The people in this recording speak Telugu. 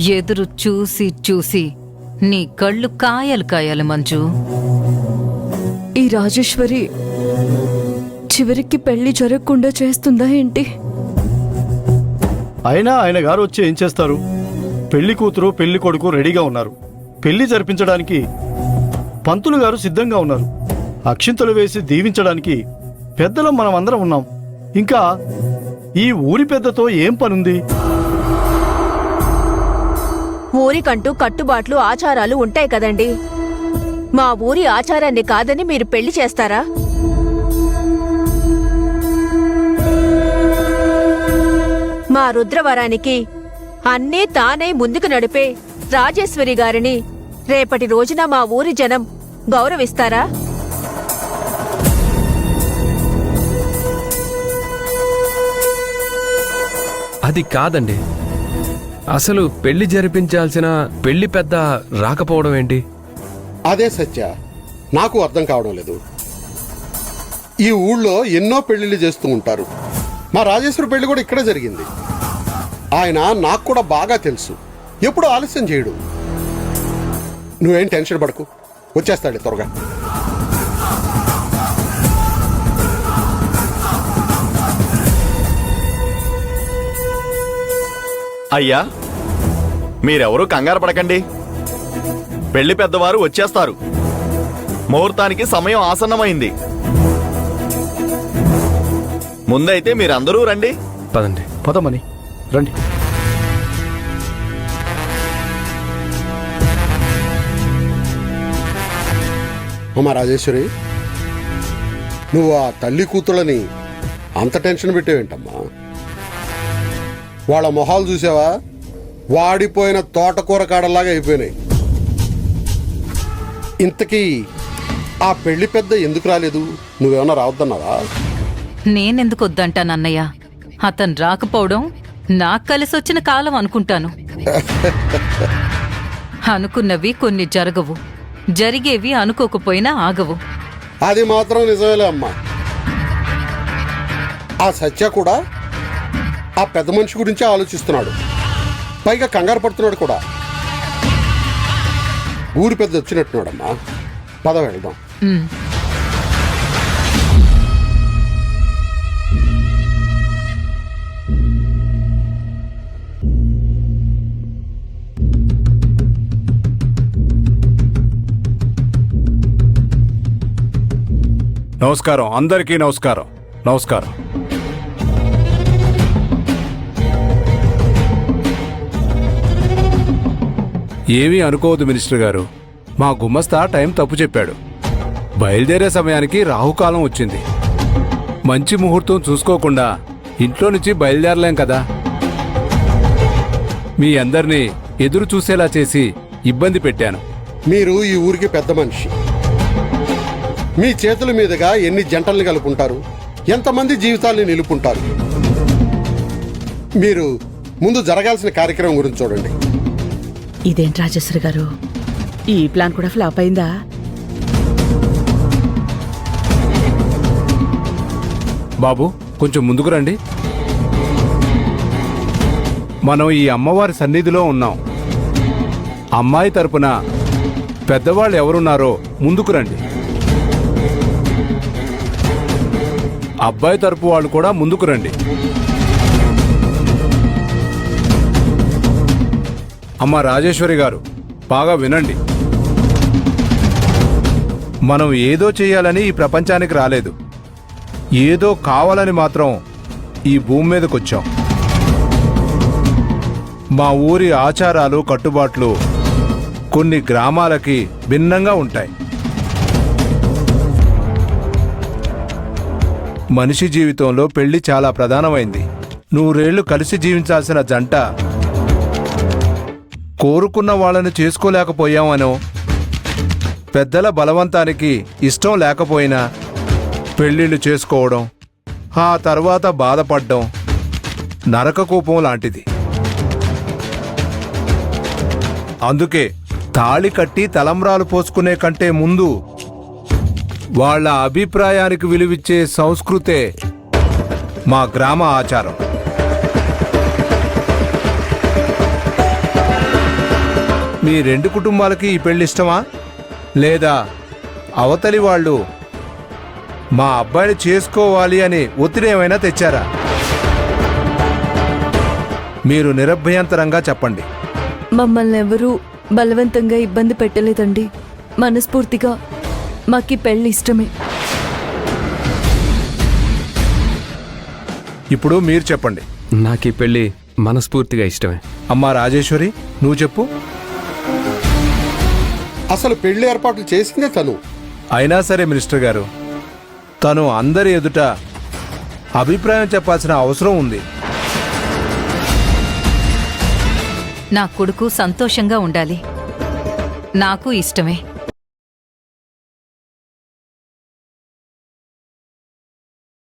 ఎదురు చూసి చూసి నీ కళ్ళు కాయలు కాయాలి మంజు. ఈ రాజేశ్వరి చివరికి పెళ్లి జరగకుండా చేస్తుందా ఏంటి? అయినా ఆయన గారు వచ్చి ఏం చేస్తారు? పెళ్లి కూతురు పెళ్లి కొడుకు రెడీగా ఉన్నారు. పెళ్లి జరిపించడానికి పంతులు గారు సిద్ధంగా ఉన్నారు. అక్షింతలు వేసి దీవించడానికి పెద్దలం మనం అందరం ఉన్నాం. ఇంకా ఈ ఊరి పెద్దతో ఏం పనుంది? ఊరికంటూ కట్టుబాట్లు ఆచారాలు ఉంటాయి కదండి. మా ఊరి ఆచారాన్ని కాదని మీరు పెళ్లి చేస్తారా? మా రుద్రవరానికి అన్నీ తానై ముందుకు నడిపే రాజేశ్వరి గారిని రేపటి రోజున మా ఊరి జనం గౌరవిస్తారా? అది కాదండి. అసలు పెళ్లి జరిపించాల్సిన పెళ్లి పెద్ద రాకపోవడం ఏంటి? అదే సత్య, నాకు అర్థం కావడం లేదు. ఈ ఊళ్ళో ఎన్నో పెళ్లిళ్ళు చేస్తూ ఉంటారు. మా రాజేశ్వరి పెళ్లి కూడా ఇక్కడే జరిగింది. ఆయన నాకు కూడా బాగా తెలుసు. ఎప్పుడు ఆలస్యం చేయడు. నువ్వేం టెన్షన్ పడకు, వచ్చేస్తాడు త్వరగా. అయ్యా, మీరెవరూ కంగారు పడకండి. పెళ్లి పెద్దవారు వచ్చేస్తారు. ముహూర్తానికి సమయం ఆసన్నమైంది. ముందైతే మీరందరూ రండి. పదండి. పదమని రండి. అమ్మా రాజేశ్వరి, నువ్వు ఆ తల్లి కూతుళ్ళని అంత టెన్షన్ పెట్టేవేంటమ్మా? వాళ్ళ మొహాలు చూసావా? వాడిపోయిన తోటకూర కాడలాగా అయిపోయినాయి. ఇంతకీ ఆ పెళ్లి పెద్ద ఎందుకు రాలేదు? నువ్వేమన్నా రావద్దన్నావా? నేనెందుకు వద్దంటానన్నయ్య? అతను రాకపోవడం నాకు కలిసొచ్చిన కాలం అనుకుంటాను. అనుకున్నవి కొన్ని జరగవు, జరిగేవి అనుకోకపోయినా ఆగవు. అది మాత్రం నిజమేలే అమ్మా. ఆ సత్య కూడా ఆ పెద్ద మనిషి గురించే ఆలోచిస్తున్నాడు. పైగా కంగారు పడుతున్నాడు కూడా. ఊరి పెద్ద వచ్చినట్టున్నాడమ్మా. పద వెళ్దాం. నమస్కారం, అందరికీ నమస్కారం. నమస్కారం. ఏమీ అనుకోవద్దు మినిస్టర్ గారు. మా గుమస్తా టైం తప్పు చెప్పాడు. బయలుదేరే సమయానికి రాహుకాలం వచ్చింది. మంచి ముహూర్తం చూసుకోకుండా ఇంట్లో నుంచి బయలుదేరలేం కదా. మీ అందరినీ ఎదురు చూసేలా చేసి ఇబ్బంది పెట్టాను. మీరు ఈ ఊరికి పెద్ద మనిషి. మీ చేతుల మీదుగా ఎన్ని జంటల్ని కలుపుంటారు, ఎంతమంది జీవితాల్ని నిలుపుంటారు. మీరు ముందు జరగాల్సిన కార్యక్రమం గురించి చూడండి. ఇదేంటి రాజేశ్వరి గారు, ఈ ప్లాన్ కూడా ఫ్లాప్ అయిందా? బాబు, కొంచెం ముందుకు రండి. మనం ఈ అమ్మవారి సన్నిధిలో ఉన్నాం. అమ్మాయి తరపున పెద్దవాళ్ళు ఎవరున్నారో ముందుకు రండి. అబ్బాయి తరపు వాళ్ళు కూడా ముందుకు రండి. అమ్మ రాజేశ్వరి గారు, బాగా వినండి. మనం ఏదో చేయాలని ఈ ప్రపంచానికి రాలేదు. ఏదో కావాలని మాత్రం ఈ భూమి మీదకొచ్చాం. మా ఊరి ఆచారాలు కట్టుబాట్లు కొన్ని గ్రామాలకి భిన్నంగా ఉంటాయి. మనిషి జీవితంలో పెళ్లి చాలా ప్రధానమైంది. 100 ఏళ్లు కలిసి జీవించాల్సిన జంట కోరుకున్న వాళ్ళని చేసుకోలేకపోయామనో, పెద్దల బలవంతానికి ఇష్టం లేకపోయినా పెళ్లిళ్ళు చేసుకోవడం, ఆ తర్వాత బాధపడ్డం నరకకూపం లాంటిది. అందుకే తాళి కట్టి తలంబ్రాలు పోసుకునే కంటే ముందు వాళ్ళ అభిప్రాయానికి విలువిచ్చే సంస్కృతే మా గ్రామ ఆచారం. మీ రెండు కుటుంబాలకి ఈ పెళ్లి ఇష్టమా లేదా అవతలి వాళ్ళు మా అబ్బాయిని చేసుకోవాలి అని ఒత్తిడి ఏమైనా తెచ్చారా? మీరు నిరభ్యంతరంగా చెప్పండి. మమ్మల్ని ఎవరూ బలవంతంగా ఇబ్బంది పెట్టలేదండి. మనస్ఫూర్తిగా మాకీ పెళ్లి ఇష్టమే. ఇప్పుడు మీరు చెప్పండి. నాకు ఈ పెళ్లి మనస్ఫూర్తిగా ఇష్టమే. అమ్మా రాజేశ్వరి, నువ్వు చెప్పు. అసలు పెళ్లి ఏర్పాట్లు చేసిందే తను. అయినా సరే మినిస్టర్ గారు, తను అందరి ఎదుట అభిప్రాయం చెప్పాల్సిన అవసరం ఉంది. నా కొడుకు సంతోషంగా ఉండాలి. నాకు ఇష్టమే.